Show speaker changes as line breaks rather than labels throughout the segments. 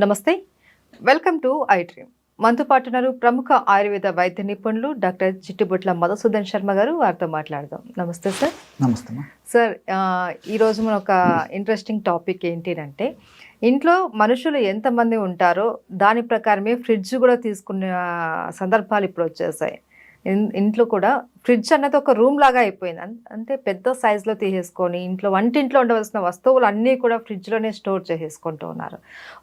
నమస్తే, welcome to I dream. మనతో పాటు ఉన్నారు ప్రముఖ ఆయుర్వేద వైద్య నిపుణులు డాక్టర్ చిట్టిబొట్ల మధుసూదన్ శర్మ గారు. వారితో మాట్లాడదాం. నమస్తే సార్.
నమస్తే
సార్, ఈరోజు మన ఒక ఇంట్రెస్టింగ్ టాపిక్ ఏంటి అంటే, ఇంట్లో మనుషులు ఎంతమంది ఉంటారో దాని ప్రకారమే ఫ్రిడ్జ్ కూడా తీసుకునే సందర్భాలు ఇప్పుడు వచ్చేసాయి. ఇంట్లో కూడా ఫ్రిడ్జ్ అన్నది ఒక రూమ్ లాగా అయిపోయింది. అంటే పెద్ద సైజులో తీసేసుకొని ఇంట్లో వంటింట్లో ఉండవలసిన వస్తువులు అన్నీ కూడా ఫ్రిడ్జ్లోనే స్టోర్ చేసేసుకుంటూ ఉన్నారు.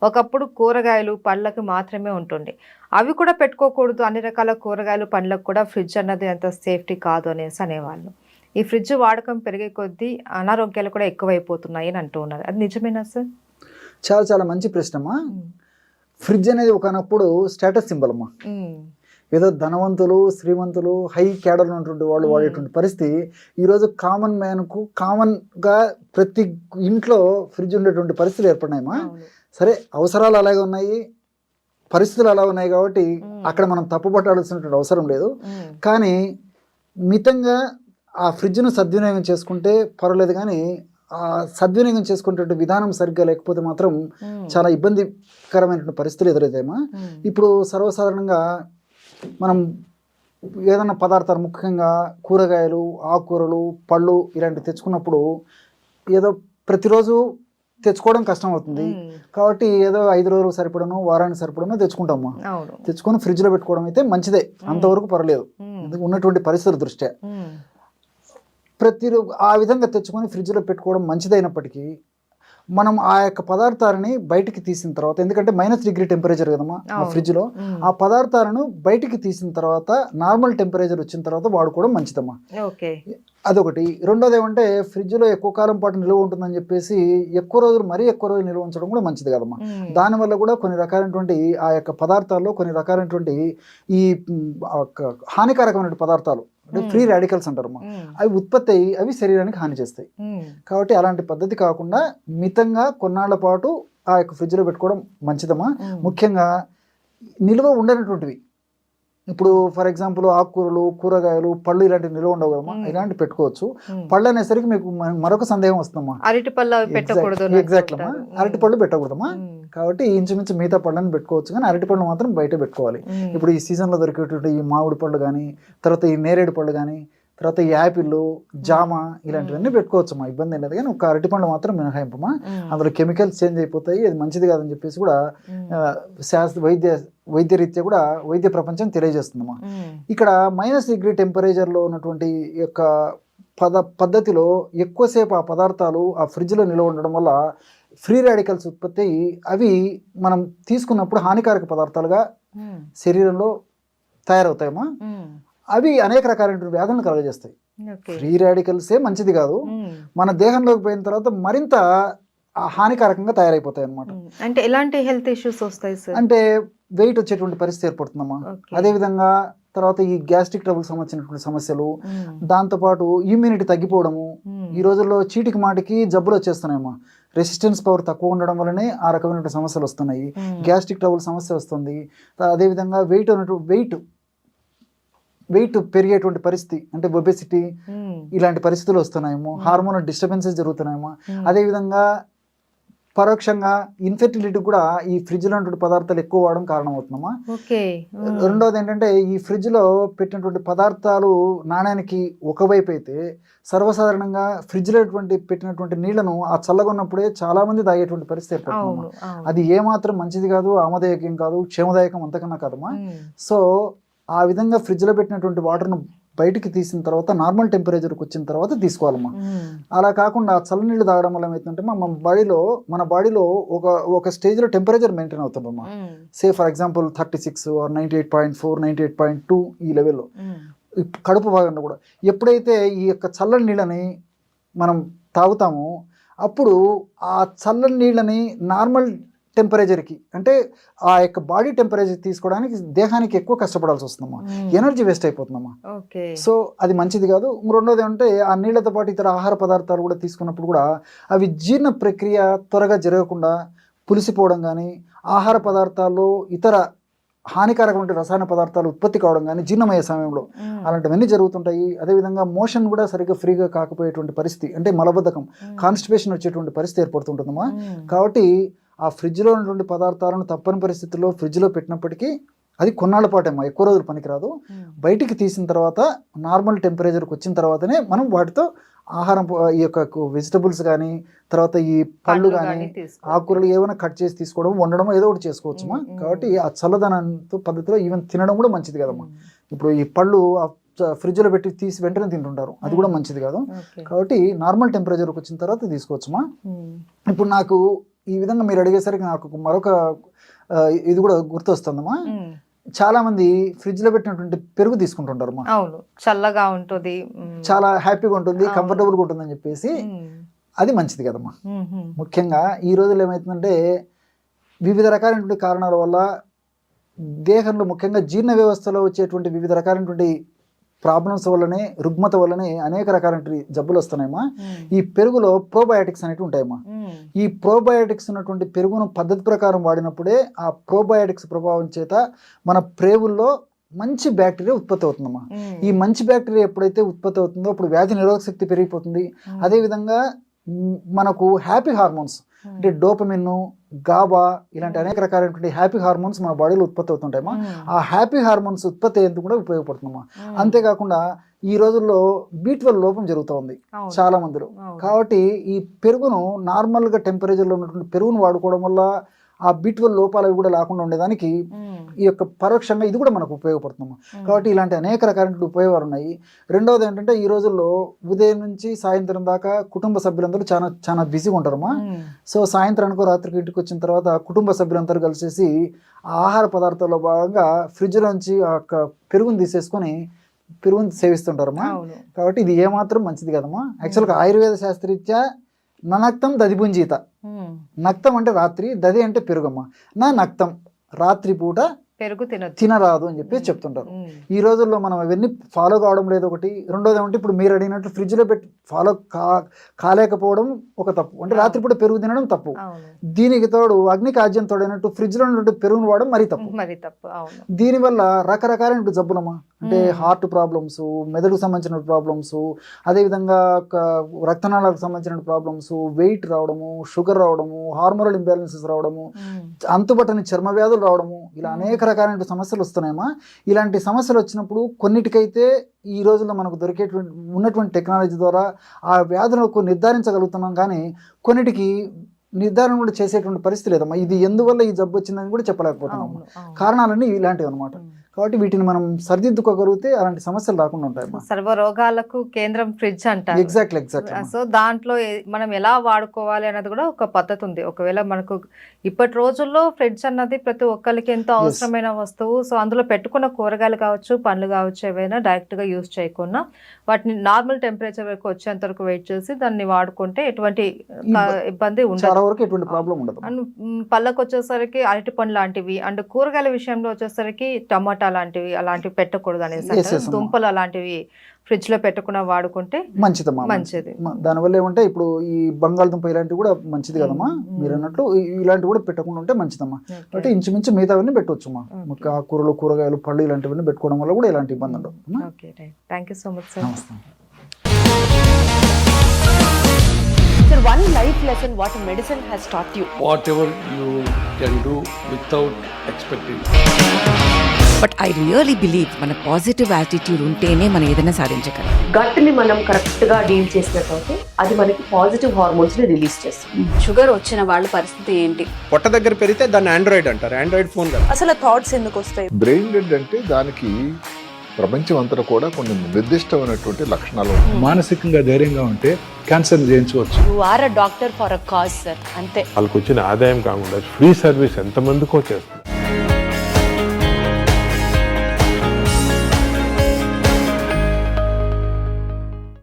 ఒకప్పుడు కూరగాయలు పళ్ళకు మాత్రమే ఉంటుంది, అవి కూడా పెట్టుకోకూడదు. అన్ని రకాల కూరగాయలు పండ్లకు కూడా ఫ్రిడ్జ్ అన్నది అంత సేఫ్టీ కాదు అనేసి అనేవాళ్ళు. ఈ ఫ్రిడ్జ్ వాడకం పెరిగే కొద్దీ అనారోగ్యాలు కూడా ఎక్కువైపోతున్నాయి అని అంటూ ఉన్నారు. అది నిజమేనా సార్?
చాలా చాలా మంచి ప్రశ్నమ్మా. ఫ్రిడ్జ్ అనేది ఒకనప్పుడు స్టేటస్ సింబల్ అమ్మా. ఏదో ధనవంతులు, శ్రీమంతులు, హై క్యాడర్ ఉన్నటువంటి వాళ్ళు వాడేటువంటి పరిస్థితి ఈరోజు కామన్ మ్యాన్కు కామన్గా ప్రతి ఇంట్లో ఫ్రిడ్జ్ ఉండేటువంటి పరిస్థితులు ఏర్పడినాయమ్మా. సరే, అవసరాలు అలాగే ఉన్నాయి, పరిస్థితులు అలా ఉన్నాయి కాబట్టి అక్కడ మనం తప్పుపట్టాల్సినటువంటి అవసరం లేదు. కానీ మితంగా ఆ ఫ్రిడ్జ్ను సద్వినియోగం చేసుకుంటే పర్వాలేదు. కానీ ఆ సద్వినియోగం చేసుకునే విధానం సరిగ్గా లేకపోతే మాత్రం చాలా ఇబ్బందికరమైనటువంటి పరిస్థితులు ఎదురవుతాయమ్మా. ఇప్పుడు సర్వసాధారణంగా మనం ఏదైనా పదార్థాలు, ముఖ్యంగా కూరగాయలు, ఆకుకూరలు, పళ్ళు ఇలాంటివి తెచ్చుకున్నప్పుడు ఏదో ప్రతిరోజు తెచ్చుకోవడం కష్టం అవుతుంది కాబట్టి ఏదో 5 రోజులకు సరిపడను, వారానికి సరిపడను తెచ్చుకుంటామా. తెచ్చుకొని ఫ్రిడ్జ్లో పెట్టుకోవడం అయితే మంచిదే, అంతవరకు పర్లేదు ఉన్నటువంటి పరిస్థితుల దృష్ట్యా. ఆ విధంగా తెచ్చుకొని ఫ్రిడ్జ్లో పెట్టుకోవడం మంచిదైనప్పటికీ మనం ఆ యొక్క పదార్థాలని బయటికి తీసిన తర్వాత, ఎందుకంటే -3 టెంపరేచర్ కదమ్మా ఆ ఫ్రిడ్జ్లో, ఆ పదార్థాలను బయటికి తీసిన తర్వాత నార్మల్ టెంపరేచర్ వచ్చిన తర్వాత వాడుకోవడం మంచిదమ్మా. అదొకటి. రెండోది ఏమంటే, ఫ్రిడ్జ్లో ఎక్కువ కాలం పాటు నిల్వ ఉంటుందని చెప్పేసి మరీ ఎక్కువ రోజులు నిల్వ ఉంచడం కూడా మంచిది కదమ్మా. దానివల్ల కూడా కొన్ని రకాలైనటువంటి ఆ యొక్క పదార్థాల్లో కొన్ని రకాలైనటువంటి ఈ హానికారకమైన పదార్థాలు అంటే ఫ్రీ రాడికల్స్ అంటారమ్మా, అవి ఉత్పత్తి అయ్యి అవి శరీరానికి హాని చేస్తాయి. కాబట్టి అలాంటి పద్ధతి కాకుండా మితంగా కొన్నాళ్ల పాటు ఆ యొక్క ఫ్రిడ్జ్లో పెట్టుకోవడం మంచిదమ్మా. ముఖ్యంగా నిల్వ ఉండనటువంటివి, ఇప్పుడు ఫర్ ఎగ్జాంపుల్ ఆకుకూరలు, కూరగాయలు, పళ్ళు ఇలాంటివి నిల్వ ఉండవు కదమ్మా, ఇలాంటి పెట్టుకోవచ్చు. పళ్ళు అనేసరికి మీకు మరొక సందేహం వస్తుందమ్మా. ఎగ్జాక్ట్ అమ్మా, అరటి పళ్ళు పెట్టకూడదమ్మా. కాబట్టి ఇంచుమించు మిగతా పళ్ళని పెట్టుకోవచ్చు, కానీ అరటి పళ్ళు మాత్రం బయట పెట్టుకోవాలి. ఇప్పుడు ఈ సీజన్లో దొరికేటువంటి ఈ మామిడి పళ్ళు కానీ, తర్వాత ఈ నేరేడు పళ్ళు కానీ, తర్వాత ఈ యాపిల్, జామ ఇలాంటివన్నీ పెట్టుకోవచ్చమ్మా, ఇబ్బంది ఏం లేదు. కానీ ఒక అరటిపండు మాత్రం మినహాయింపమ్మా, అందులో కెమికల్స్ చేంజ్ అయిపోతాయి, అది మంచిది కాదని చెప్పేసి కూడా వైద్యరీత్యా కూడా వైద్య ప్రపంచం తెలియజేస్తుందమ్మా. ఇక్కడ -3 టెంపరేచర్లో ఉన్నటువంటి యొక్క పద్ధతిలో ఎక్కువసేపు ఆ పదార్థాలు ఆ ఫ్రిడ్జ్లో నిల్వ ఉండడం వల్ల ఫ్రీ రాడికల్స్ ఉత్పత్తి అయ్యి అవి మనం తీసుకున్నప్పుడు హానికారక పదార్థాలుగా శరీరంలో తయారవుతాయమ్మా. అవి అనేక రకాలైన వ్యాధులను కలుగజేస్తాయి. ఫ్రీ రాడికల్సే మంచిది కాదు, మన దేహంలోకి పోయిన తర్వాత మరింత హానికారకంగా తయారైపోతాయి అన్నమాట.
అంటే ఎలాంటి హెల్త్ ఇష్యూస్ వస్తాయి సార్?
అంటే వెయిట్ వచ్చేటువంటి పరిస్థితి ఏర్పడుతుందమ్మా. అదేవిధంగా తర్వాత ఈ గ్యాస్ట్రిక్ ట్రబుల్ సంబంధించినటువంటి సమస్యలు, దాంతోపాటు ఇమ్యూనిటీ తగ్గిపోవడము. ఈ రోజుల్లో చీటికి మాటికి జబ్బులు వచ్చేస్తున్నాయమ్మా. రెసిస్టెన్స్ పవర్ తక్కువ ఉండడం వల్లనే ఆ రకమైన సమస్యలు వస్తున్నాయి. గ్యాస్ట్రిక్ ట్రబుల్ సమస్య వస్తుంది. అదేవిధంగా వెయిట్ పెరిగేటువంటి పరిస్థితి, అంటే ఒబెసిటీ ఇలాంటి పరిస్థితులు వస్తున్నాయేమో. Hormonal disturbances జరుగుతున్నాయేమో. అదేవిధంగా పరోక్షంగా ఇన్ఫెర్టిలిటీ కూడా ఈ ఫ్రిడ్జ్లో ఉన్నటువంటి పదార్థాలు ఎక్కువ వాడడం కారణమవుతుందమ్మా. రెండోది ఏంటంటే, ఈ ఫ్రిడ్జ్లో పెట్టినటువంటి పదార్థాలు నాణ్యానికి ఒకవైపు అయితే, సర్వసాధారణంగా ఫ్రిడ్జ్లో పెట్టినటువంటి నీళ్లను ఆ చల్లగా ఉన్నప్పుడే చాలా మంది తాగేటువంటి పరిస్థితి ఏర్పడుతుంది. అది ఏమాత్రం మంచిది కాదు, ఆమదాయకం కాదు, క్షేమదాయకం అంతకన్నా కాదమ్మా. సో ఆ విధంగా ఫ్రిడ్జ్లో పెట్టినటువంటి వాటర్ను బయటికి తీసిన తర్వాత నార్మల్ టెంపరేచర్కి వచ్చిన తర్వాత తీసుకోవాలమ్మా. అలా కాకుండా చల్లనీళ్ళు తాగడం వల్ల ఏమవుతుందంటే మన బాడీలో ఒక స్టేజ్లో టెంపరేచర్ మెయింటైన్ అవుతుందమ్మా. సే ఫర్ ఎగ్జాంపుల్ 36 or 98.4, 98.2 ఈ లెవెల్లో కడుపు భాగంలో కూడా. ఎప్పుడైతే ఈ యొక్క చల్లని నీళ్ళని మనం తాగుతామో అప్పుడు ఆ చల్లని నీళ్ళని నార్మల్ టెంపరేచర్కి, అంటే ఆ యొక్క బాడీ టెంపరేచర్ తీసుకోవడానికి దేహానికి ఎక్కువ కష్టపడాల్సి వస్తుందమ్మా. Energy waste అయిపోతుందమ్మా. సో అది మంచిది కాదు. రెండోది అంటే, ఆ నీళ్లతో పాటు ఇతర ఆహార పదార్థాలు కూడా తీసుకున్నప్పుడు కూడా అవి జీర్ణ ప్రక్రియ త్వరగా జరగకుండా పులిసిపోవడం కానీ, ఆహార పదార్థాల్లో ఇతర హానికారకమైన రసాయన పదార్థాలు ఉత్పత్తి కావడం కానీ జీర్ణమయ్యే సమయంలో అలాంటివన్నీ జరుగుతుంటాయి. అదేవిధంగా మోషన్ కూడా సరిగ్గా ఫ్రీగా కాకపోయేటువంటి పరిస్థితి, అంటే మలబద్ధకం, కాన్స్టిపేషన్ వచ్చేటువంటి పరిస్థితి ఏర్పడుతుంటుందమ్మా. కాబట్టి ఆ ఫ్రిడ్జ్లో ఉన్నటువంటి పదార్థాలను తప్పని పరిస్థితుల్లో ఫ్రిడ్జ్లో పెట్టినప్పటికీ అది కొన్నాళ్ళ పాటేమో, ఎక్కువ రోజులు పనికిరాదు. బయటికి తీసిన తర్వాత నార్మల్ టెంపరేచర్కి వచ్చిన తర్వాతనే మనం వాటితో ఆహారం ఈ యొక్క వెజిటబుల్స్ కానీ తర్వాత ఈ పళ్ళు కానీ ఆకుకూరలు ఏమైనా కట్ చేసి తీసుకోవడం, వండడం ఏదో ఒకటి చేసుకోవచ్చుమా. కాబట్టి ఆ చల్లదనంతో పద్ధతిలో ఈవెన్ తినడం కూడా మంచిది కదమ్మా. ఇప్పుడు ఈ పళ్ళు ఫ్రిడ్జ్లో పెట్టి తీసి వెంటనే తింటుంటారు, అది కూడా మంచిది కాదు. కాబట్టి నార్మల్ టెంపరేచర్కి వచ్చిన తర్వాత తీసుకోవచ్చుమా. ఇప్పుడు నాకు ఈ విధంగా మీరు అడిగేసరికి నాకు మరొక ఇది కూడా గుర్తొస్తుందమ్మా. చాలా మంది ఫ్రిడ్జ్ లో పెట్టినటువంటి పెరుగు తీసుకుంటుంటారు,
అవును, చల్లగా ఉంటుంది,
చాలా హ్యాపీగా ఉంటుంది, కంఫర్టబుల్ గా ఉంటుంది అని చెప్పేసి. అది మంచిది కదమ్మా. ముఖ్యంగా ఈ రోజుల్లో ఏమవుతుందంటే వివిధ రకాలైనటువంటి కారణాల వల్ల దేహంలో ముఖ్యంగా జీర్ణ వ్యవస్థలో వచ్చేటువంటి వివిధ రకాలైనటువంటి ప్రాబ్లమ్స్ వల్లనే, రుగ్మత వల్లనే అనేక రకాలైన జబ్బులు వస్తున్నాయమ్మా. ఈ పెరుగులో ప్రోబయాటిక్స్ అనేవి ఉంటాయమ్మా. ఈ ప్రోబయాటిక్స్ ఉన్నటువంటి పెరుగును పద్ధతి ప్రకారం వాడినప్పుడే ఆ ప్రోబయాటిక్స్ ప్రభావం చేత మన ప్రేవుల్లో మంచి బ్యాక్టీరియా ఉత్పత్తి అవుతుందమ్మా. ఈ మంచి బ్యాక్టీరియా ఎప్పుడైతే ఉత్పత్తి అవుతుందో అప్పుడు వ్యాధి నిరోధక శక్తి పెరిగిపోతుంది. అదేవిధంగా మనకు హ్యాపీ హార్మోన్స్ అంటే డోపమిన్, గాబా ఇలాంటి అనేక రకాలైనటువంటి హ్యాపీ హార్మోన్స్ మన బాడీలో ఉత్పత్తి అవుతుంటాయమ్మా. ఆ హ్యాపీ హార్మోన్స్ ఉత్పత్తి అయ్యేందుకు కూడా ఉపయోగపడుతుందమ్మా. అంతేకాకుండా ఈ రోజుల్లో B12 లోపం జరుగుతూ చాలా మందిలో. కాబట్టి ఈ పెరుగును నార్మల్గా టెంపరేచర్లో ఉన్నటువంటి పెరుగును వాడుకోవడం వల్ల ఆ B12 లోపాలు కూడా లేకుండా ఉండేదానికి ఈ యొక్క పరోక్షంగా ఇది కూడా మనకు ఉపయోగపడుతుంది. కాబట్టి ఇలాంటి అనేక రకాలైన ఉపయోగాలు ఉన్నాయి. రెండవది ఏంటంటే ఈ రోజుల్లో ఉదయం నుంచి సాయంత్రం దాకా కుటుంబ సభ్యులందరూ చాలా బిజీగా ఉంటారమ్మా. సో సాయంత్రానికో రాత్రికి ఇంటికి వచ్చిన తర్వాత కుటుంబ సభ్యులందరూ కలిసేసి ఆహార పదార్థాల్లో భాగంగా ఫ్రిడ్జ్ నుంచి ఆ పెరుగుని తీసేసుకొని పెరుగుని సేవిస్తుంటారమ్మా. కాబట్టి ఇది ఏమాత్రం మంచిది కదమ్మా. యాక్చువల్గా ఆయుర్వేద శాస్త్రరీత్యా నక్తం దదిపుంజీత, నక్తం అంటే రాత్రి, దది అంటే పెరుగమ్మ. నక్తం రాత్రి పూట
పెరుగు
తినరాదు అని చెప్పేసి చెప్తుంటారు. ఈ రోజుల్లో మనం అవన్నీ ఫాలో కావడం లేదు ఒకటి. రెండోది ఏమంటే ఇప్పుడు మీరు అడిగినట్టు ఫ్రిడ్జ్ లో పెట్టి ఫాలో కాలేకపోవడం ఒక తప్పు. అంటే రాత్రిపూట పెరుగు తినడం తప్పు. దీనికి తోడు అగ్నికి ఆజ్యం తోడైనట్టు ఫ్రిడ్జ్ లో ఉన్నట్టు పెరుగును వాడడం మరీ తప్పు. దీనివల్ల రకరకాలైన జబ్బులమ్మా, అంటే హార్ట్ ప్రాబ్లమ్స్, మెదడుకు సంబంధించిన ప్రాబ్లమ్స్, అదేవిధంగా రక్తనాళాలకు సంబంధించిన ప్రాబ్లమ్స్, వెయిట్ రావడము, షుగర్ రావడము, హార్మోనల్ ఇంబ్యాలెన్సెస్ రావడము, అంతుబట్టని చర్మ వ్యాధులు రావడము, ఇలా అనేక రకాలైన సమస్యలు వస్తున్నాయమ్మా. ఇలాంటి సమస్యలు వచ్చినప్పుడు కొన్నిటికైతే ఈ రోజుల్లో మనకు దొరికేటువంటి ఉన్నటువంటి టెక్నాలజీ ద్వారా ఆ వ్యాధులకు నిర్ధారించగలుగుతున్నాం, కానీ కొన్నిటికి నిర్ధారణ కూడా చేసేటువంటి పరిస్థితి లేదమ్మా. ఇది ఎందువల్ల ఈ జబ్బు వచ్చిందని కూడా చెప్పలేకపోతున్నాము. కారణాలన్నీ ఇలాంటివి అనమాట. కాబట్టి వీటిని మనం సరిదిద్దుకోగలిగితే అలాంటి సమస్యలు రాకుండా ఉంటాయి.
సర్వ రోగాలకు కేంద్రం ఫ్రిడ్జ్ అంటారు.
ఎగ్జాక్ట్లీ.
సో దాంట్లో మనం ఎలా వాడుకోవాలి అనేది కూడా ఒక పద్ధతి ఉంది. ఒకవేళ మనకు ఇప్పటి రోజుల్లో ఫ్రిడ్జ్ అన్నది ప్రతి ఒక్కరికి ఎంతో అవసరమైన వస్తువు. సో అందులో పెట్టుకున్న కూరగాయలు కావచ్చు, పండ్లు కావచ్చు, ఏవైనా డైరెక్ట్ గా యూజ్ చేయకుండా వాటిని నార్మల్ టెంపరేచర్ వరకు వచ్చేంత వరకు వెయిట్ చేసి దాన్ని వాడుకుంటే ఎటువంటి ఇబ్బంది ఉండదు. అండ్ పళ్ళకు వచ్చేసరికి అరటి పండు లాంటివి, అండ్ కూరగాయల విషయంలో వచ్చేసరికి టమాటా లాంటివి అలాంటివి పెట్టకూడదు అనేసి, దుంపలు అలాంటివి ఫ్రిడ్జ్ లో పెట్టకుండా వాడుకుంటే మంచిది.
దానివల్ల ఏమంటే ఇప్పుడు ఈ బంగాళదుంప ఇలాంటివి కూడా మంచిది కదమ్మా. మీరు అన్నట్లు ఇలాంటివి కూడా పెట్టకుండా ఉంటే మంచిదమ్మా. అంటే ఇంచుమించు మిగతావన్నీ పెట్టవచ్చుమా. కూరలు, కూరగాయలు, పళ్ళు ఇలాంటివన్నీ పెట్టుకోవడం వల్ల కూడా ఎలాంటి ఇబ్బంది ఉండదు.
Thank you so much sir.
Sir, one life lesson what medicine has taught you.
Whatever you can do without expecting.
But I really believe మన పాజిటివ్ యాటిట్యూడ్ ఉంటేనే మనం ఏదైనా సాధించగలం.
గట్ని మనం కరెక్ట్ గా డీల్ చేసినట్లయితే అది మనకి పాజిటివ్ హార్మోన్స్ ని రిలీజ్ చేస్తుంది.
షుగర్ వచ్చిన వాళ్ళ పరిస్థితి ఏంటి?
పొట్ట దగ్గర పెరిగితే దాన్ని ఆండ్రాయిడ్ అంటారు. ఆండ్రాయిడ్ ఫోన్ కదా.
అసలు థాట్స్ ఎందుకు వస్తాయి?
బ్రెయిన్ డెడ్ అంటే దానికి ప్రపంచం అంతా కూడా కొన్ని నిర్దిష్టమైనటువంటి లక్షణాలు.
మానసికంగా ధైర్యంగా ఉంటే క్యాన్సర్ జయించవచ్చు.
You are a doctor for a cause sir, అంతే.
వాళ్ళకి వచ్చిన ఆదాయం కాకుండా ఫ్రీ సర్వీస్ ఎంతమందికో చేస్తారు.